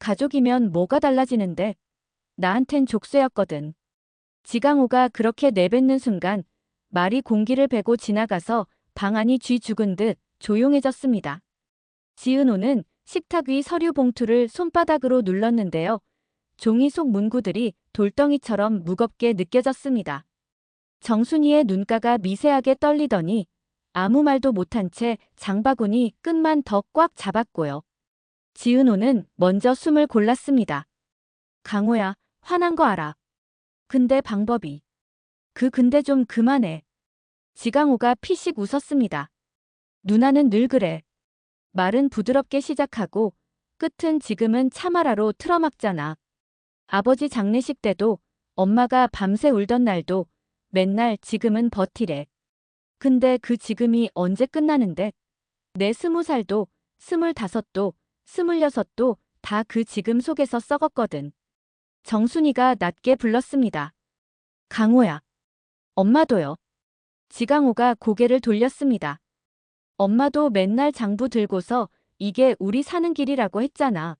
가족이면 뭐가 달라지는데? 나한텐 족쇄였거든. 지강호가 그렇게 내뱉는 순간 말이 공기를 베고 지나가서 방 안이 쥐 죽은 듯 조용해졌습니다. 지은호는 식탁 위 서류 봉투를 손바닥으로 눌렀는데요. 종이 속 문구들이 돌덩이처럼 무겁게 느껴졌습니다. 정순이의 눈가가 미세하게 떨리더니 아무 말도 못한 채 장바구니 끝만 더 꽉 잡았고요. 지은호는 먼저 숨을 골랐습니다. 강호야, 화난 거 알아. 근데 방법이. 근데 좀 그만해. 지강호가 피식 웃었습니다. 누나는 늘 그래. 말은 부드럽게 시작하고 끝은 지금은 참아라로 틀어막잖아. 아버지 장례식 때도 엄마가 밤새 울던 날도 맨날 지금은 버티래. 근데 그 지금이 언제 끝나는데? 내 20살도 25도 26도 다 그 지금 속에서 썩었거든. 정순이가 낮게 불렀습니다. 강호야. 엄마도요. 지강호가 고개를 돌렸습니다. 엄마도 맨날 장부 들고서 이게 우리 사는 길이라고 했잖아.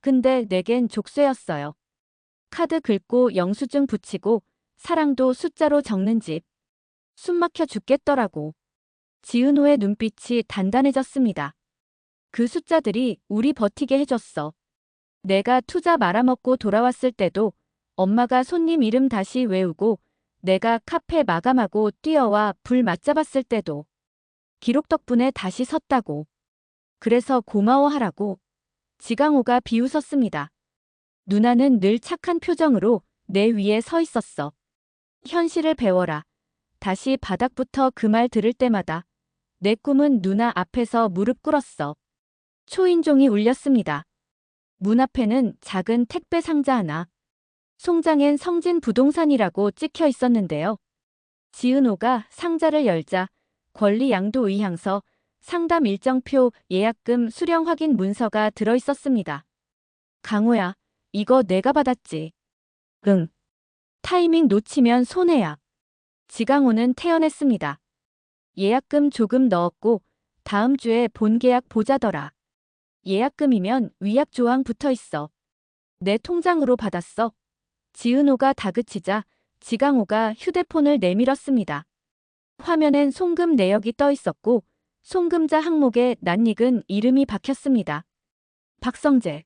근데 내겐 족쇄였어요. 카드 긁고 영수증 붙이고 사랑도 숫자로 적는 집. 숨 막혀 죽겠더라고. 지은호의 눈빛이 단단해졌습니다. 그 숫자들이 우리 버티게 해줬어. 내가 투자 말아먹고 돌아왔을 때도 엄마가 손님 이름 다시 외우고 내가 카페 마감하고 뛰어와 불 맞잡았을 때도 기록 덕분에 다시 섰다고. 그래서 고마워하라고. 지강호가 비웃었습니다. 누나는 늘 착한 표정으로 내 위에 서 있었어. 현실을 배워라. 다시 바닥부터 그 말 들을 때마다 내 꿈은 누나 앞에서 무릎 꿇었어. 초인종이 울렸습니다. 문 앞에는 작은 택배 상자 하나. 송장엔 성진 부동산이라고 찍혀 있었는데요. 지은호가 상자를 열자 권리 양도 의향서, 상담 일정표, 예약금 수령 확인 문서가 들어 있었습니다. 강호야, 이거 내가 받았지. 응. 타이밍 놓치면 손해야. 지강호는 태연했습니다. 예약금 조금 넣었고 다음 주에 본계약 보자더라. 예약금이면 위약 조항 붙어 있어. 내 통장으로 받았어. 지은호가 다그치자 지강호가 휴대폰을 내밀었습니다. 화면엔 송금 내역이 떠 있었고 송금자 항목에 낯익은 이름이 박혔습니다. 박성재.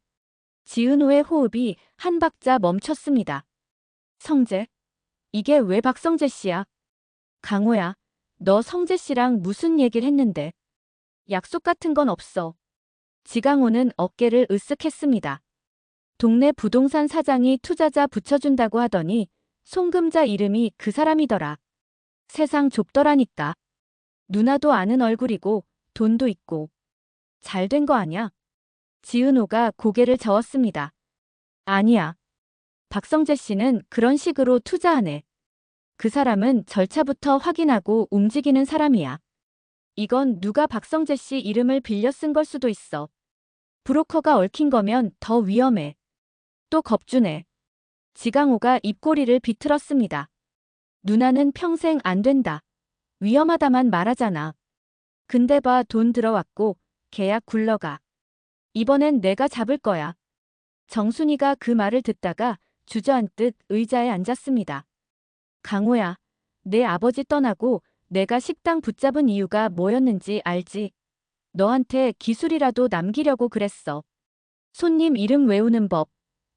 지은호의 호흡이 한 박자 멈췄습니다. 성재? 이게 왜 박성재 씨야? 강호야, 너 성재 씨랑 무슨 얘기를 했는데? 약속 같은 건 없어. 지강호는 어깨를 으쓱했습니다. 동네 부동산 사장이 투자자 붙여준다고 하더니 송금자 이름이 그 사람이더라. 세상 좁더라니까. 누나도 아는 얼굴이고 돈도 있고. 잘 된 거 아냐? 지은호가 고개를 저었습니다. 아니야. 박성재 씨는 그런 식으로 투자하네. 그 사람은 절차부터 확인하고 움직이는 사람이야. 이건 누가 박성재 씨 이름을 빌려 쓴 걸 수도 있어. 브로커가 얽힌 거면 더 위험해. 또 겁주네. 지강호가 입꼬리를 비틀었습니다. 누나는 평생 안 된다. 위험하다만 말하잖아. 근데 봐, 돈 들어왔고 계약 굴러가. 이번엔 내가 잡을 거야. 정순이가 그 말을 듣다가 주저앉듯 의자에 앉았습니다. 강호야, 내 아버지 떠나고 내가 식당 붙잡은 이유가 뭐였는지 알지? 너한테 기술이라도 남기려고 그랬어. 손님 이름 외우는 법,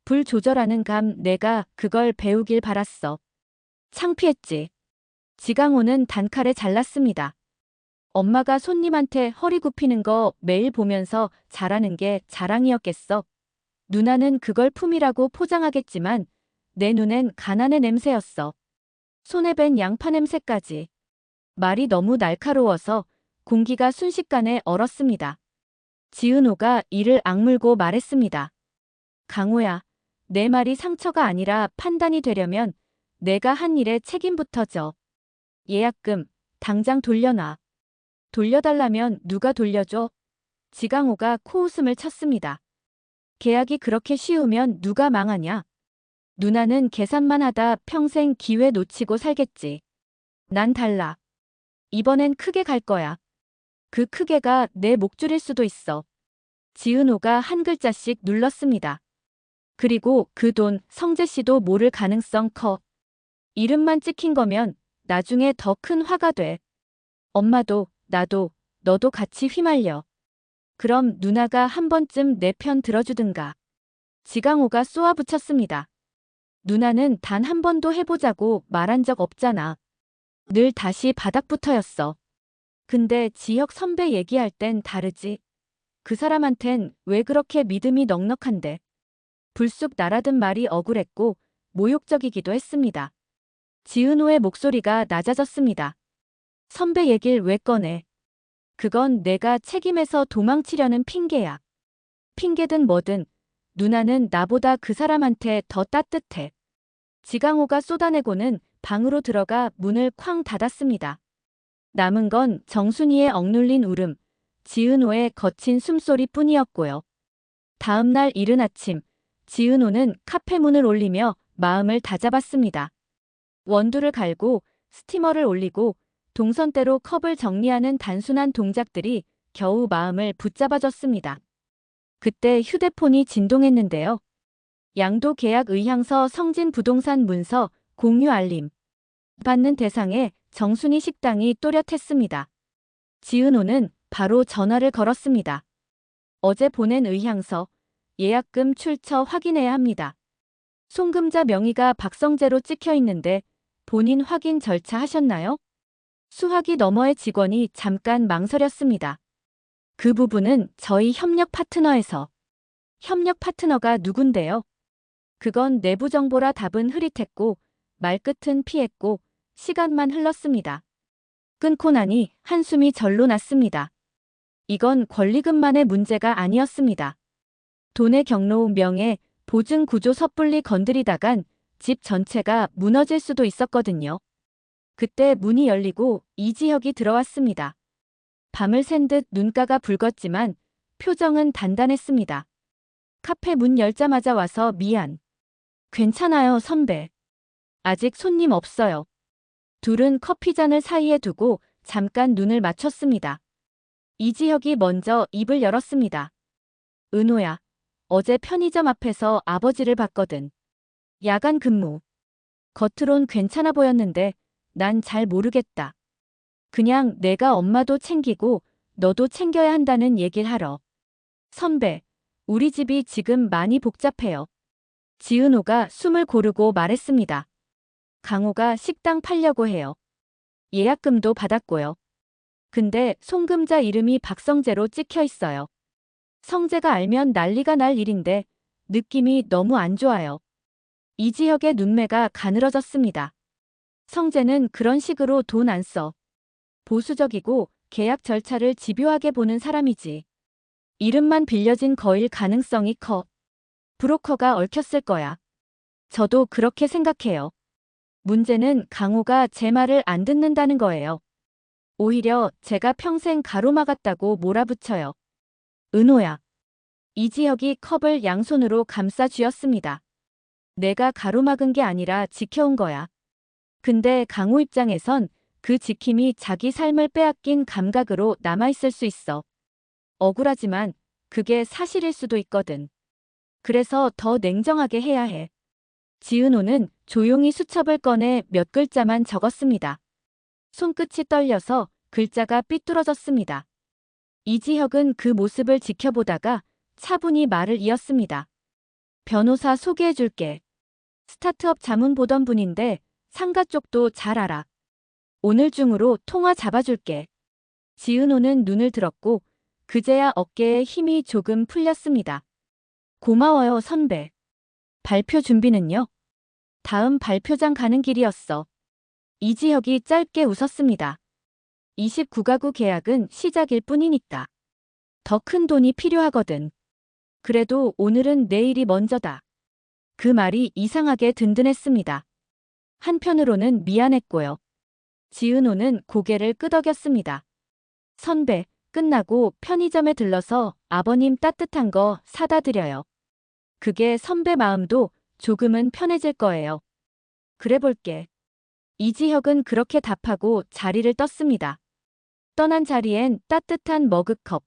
불 조절하는 감, 내가 그걸 배우길 바랐어. 창피했지. 지강호는 단칼에 잘랐습니다. 엄마가 손님한테 허리 굽히는 거 매일 보면서 잘하는 게 자랑이었겠어. 누나는 그걸 품이라고 포장하겠지만 내 눈엔 가난의 냄새였어. 손에 밴 양파 냄새까지. 말이 너무 날카로워서 공기가 순식간에 얼었습니다. 지은호가 이를 악물고 말했습니다. 강호야, 내 말이 상처가 아니라 판단이 되려면 내가 한 일에 책임부터 져. 예약금, 당장 돌려놔. 돌려달라면 누가 돌려줘? 지강호가 코웃음을 쳤습니다. 계약이 그렇게 쉬우면 누가 망하냐? 누나는 계산만 하다 평생 기회 놓치고 살겠지. 난 달라. 이번엔 크게 갈 거야. 그 크게가 내 목줄일 수도 있어. 지은호가 한 글자씩 눌렀습니다. 그리고 그 돈 성재 씨도 모를 가능성 커. 이름만 찍힌 거면 나중에 더 큰 화가 돼. 엄마도 나도 너도 같이 휘말려. 그럼 누나가 한 번쯤 내 편 들어주든가. 지강호가 쏘아붙였습니다. 누나는 단 한 번도 해보자고 말한 적 없잖아. 늘 다시 바닥부터였어. 근데 지혁 선배 얘기할 땐 다르지. 그 사람한텐 왜 그렇게 믿음이 넉넉한데. 불쑥 날아든 말이 억울했고 모욕적이기도 했습니다. 지은호의 목소리가 낮아졌습니다. 선배 얘길 왜 꺼내. 그건 내가 책임에서 도망치려는 핑계야. 핑계든 뭐든 누나는 나보다 그 사람한테 더 따뜻해. 지강호가 쏟아내고는 방으로 들어가 문을 쾅 닫았습니다. 남은 건 정순이의 억눌린 울음, 지은호의 거친 숨소리뿐이었고요. 다음 날 이른 아침, 지은호는 카페 문을 올리며 마음을 다잡았습니다. 원두를 갈고 스티머를 올리고 동선대로 컵을 정리하는 단순한 동작들이 겨우 마음을 붙잡아줬습니다. 그때 휴대폰이 진동했는데요. 양도 계약 의향서 성진 부동산 문서 공유 알림. 받는 대상에 정순이 식당이 또렷했습니다. 지은호는 바로 전화를 걸었습니다. 어제 보낸 의향서, 예약금 출처 확인해야 합니다. 송금자 명의가 박성재로 찍혀 있는데 본인 확인 절차 하셨나요? 수화기 너머의 직원이 잠깐 망설였습니다. 그 부분은 저희 협력 파트너에서. 협력 파트너가 누군데요? 그건 내부 정보라 답은 흐릿했고 말끝은 피했고 시간만 흘렀습니다. 끊고 나니 한숨이 절로 났습니다. 이건 권리금만의 문제가 아니었습니다. 돈의 경로, 명예, 보증 구조 섣불리 건드리다간 집 전체가 무너질 수도 있었거든요. 그때 문이 열리고 이지혁이 들어왔습니다. 밤을 샌 듯 눈가가 붉었지만 표정은 단단했습니다. 카페 문 열자마자 와서 미안. 괜찮아요, 선배. 아직 손님 없어요. 둘은 커피잔을 사이에 두고 잠깐 눈을 맞췄습니다. 이지혁이 먼저 입을 열었습니다. 은호야, 어제 편의점 앞에서 아버지를 봤거든. 야간 근무. 겉으론 괜찮아 보였는데 난 잘 모르겠다. 그냥 내가 엄마도 챙기고 너도 챙겨야 한다는 얘길 하러. 선배, 우리 집이 지금 많이 복잡해요. 지은호가 숨을 고르고 말했습니다. 강호가 식당 팔려고 해요. 예약금도 받았고요. 근데 송금자 이름이 박성재로 찍혀 있어요. 성재가 알면 난리가 날 일인데 느낌이 너무 안 좋아요. 이지혁의 눈매가 가늘어졌습니다. 성재는 그런 식으로 돈 안 써. 보수적이고 계약 절차를 집요하게 보는 사람이지. 이름만 빌려진 거일 가능성이 커. 브로커가 얽혔을 거야. 저도 그렇게 생각해요. 문제는 강호가 제 말을 안 듣는다는 거예요. 오히려 제가 평생 가로막았다고 몰아붙여요. 은호야. 이지혁이 컵을 양손으로 감싸 쥐었습니다. 내가 가로막은 게 아니라 지켜온 거야. 근데 강호 입장에선 그 지킴이 자기 삶을 빼앗긴 감각으로 남아있을 수 있어. 억울하지만 그게 사실일 수도 있거든. 그래서 더 냉정하게 해야 해. 지은호는 조용히 수첩을 꺼내 몇 글자만 적었습니다. 손끝이 떨려서 글자가 삐뚤어졌습니다. 이지혁은 그 모습을 지켜보다가 차분히 말을 이었습니다. 변호사 소개해줄게. 스타트업 자문 보던 분인데 상가 쪽도 잘 알아. 오늘 중으로 통화 잡아줄게. 지은호는 눈을 들었고 그제야 어깨에 힘이 조금 풀렸습니다. 고마워요, 선배. 발표 준비는요? 다음 발표장 가는 길이었어. 이지혁이 짧게 웃었습니다. 29가구 계약은 시작일 뿐이니까. 더 큰 돈이 필요하거든. 그래도 오늘은 내일이 먼저다. 그 말이 이상하게 든든했습니다. 한편으로는 미안했고요. 지은호는 고개를 끄덕였습니다. 선배, 끝나고 편의점에 들러서 아버님 따뜻한 거 사다 드려요. 그게 선배 마음도 조금은 편해질 거예요. 그래 볼게. 이지혁은 그렇게 답하고 자리를 떴습니다. 떠난 자리엔 따뜻한 머그컵,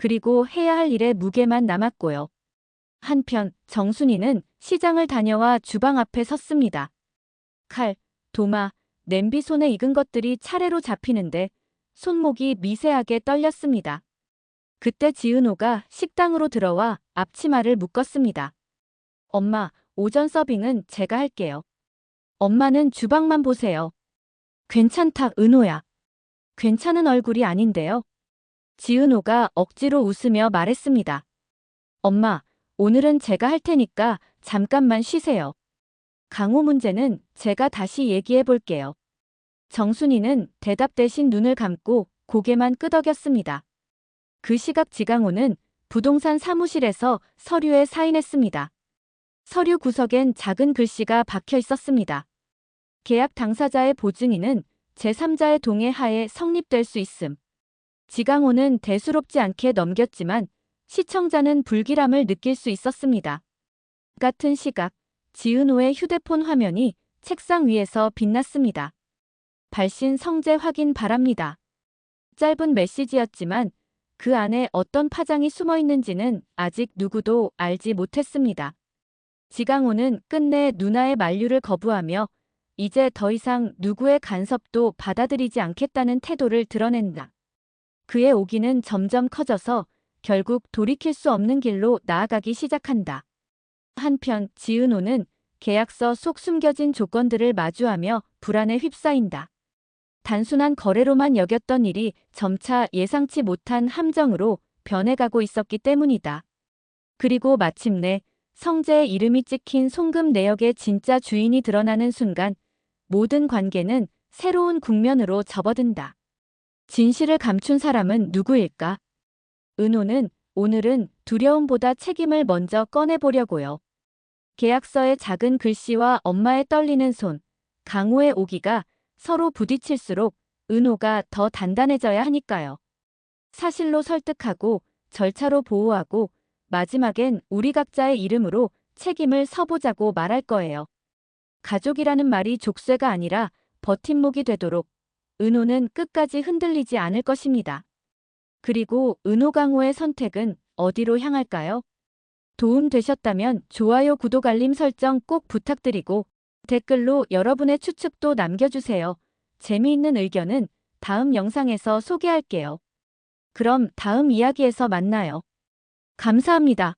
그리고 해야 할 일의 무게만 남았고요. 한편 정순이는 시장을 다녀와 주방 앞에 섰습니다. 칼, 도마, 냄비 손에 익은 것들이 차례로 잡히는데 손목이 미세하게 떨렸습니다. 그때 지은호가 식당으로 들어와 앞치마를 묶었습니다. 엄마, 오전 서빙은 제가 할게요. 엄마는 주방만 보세요. 괜찮다, 은호야. 괜찮은 얼굴이 아닌데요. 지은호가 억지로 웃으며 말했습니다. 엄마, 오늘은 제가 할 테니까 잠깐만 쉬세요. 강호 문제는 제가 다시 얘기해 볼게요. 정순이는 대답 대신 눈을 감고 고개만 끄덕였습니다. 그 시각 지강호는 부동산 사무실에서 서류에 사인했습니다. 서류 구석엔 작은 글씨가 박혀 있었습니다. 계약 당사자의 보증인은 제3자의 동의 하에 성립될 수 있음. 지강호는 대수롭지 않게 넘겼지만 시청자는 불길함을 느낄 수 있었습니다. 같은 시각, 지은호의 휴대폰 화면이 책상 위에서 빛났습니다. 발신 성재 확인 바랍니다. 짧은 메시지였지만 그 안에 어떤 파장이 숨어 있는지는 아직 누구도 알지 못했습니다. 지강호는 끝내 누나의 만류를 거부하며 이제 더 이상 누구의 간섭도 받아들이지 않겠다는 태도를 드러낸다. 그의 오기는 점점 커져서 결국 돌이킬 수 없는 길로 나아가기 시작한다. 한편 지은호는 계약서 속 숨겨진 조건들을 마주하며 불안에 휩싸인다. 단순한 거래로만 여겼던 일이 점차 예상치 못한 함정으로 변해가고 있었기 때문이다. 그리고 마침내 성재의 이름이 찍힌 송금 내역의 진짜 주인이 드러나는 순간 모든 관계는 새로운 국면으로 접어든다. 진실을 감춘 사람은 누구일까? 은호는 오늘은 두려움보다 책임을 먼저 꺼내보려고요. 계약서의 작은 글씨와 엄마의 떨리는 손, 강호의 오기가 서로 부딪힐수록 은호가 더 단단해져야 하니까요. 사실로 설득하고 절차로 보호하고 마지막엔 우리 각자의 이름으로 책임을 서보자고 말할 거예요. 가족이라는 말이 족쇄가 아니라 버팀목이 되도록 은호는 끝까지 흔들리지 않을 것입니다. 그리고 은호 강호의 선택은 어디로 향할까요? 도움 되셨다면 좋아요, 구독, 알림 설정 꼭 부탁드리고 댓글로 여러분의 추측도 남겨주세요. 재미있는 의견은 다음 영상에서 소개할게요. 그럼 다음 이야기에서 만나요. 감사합니다.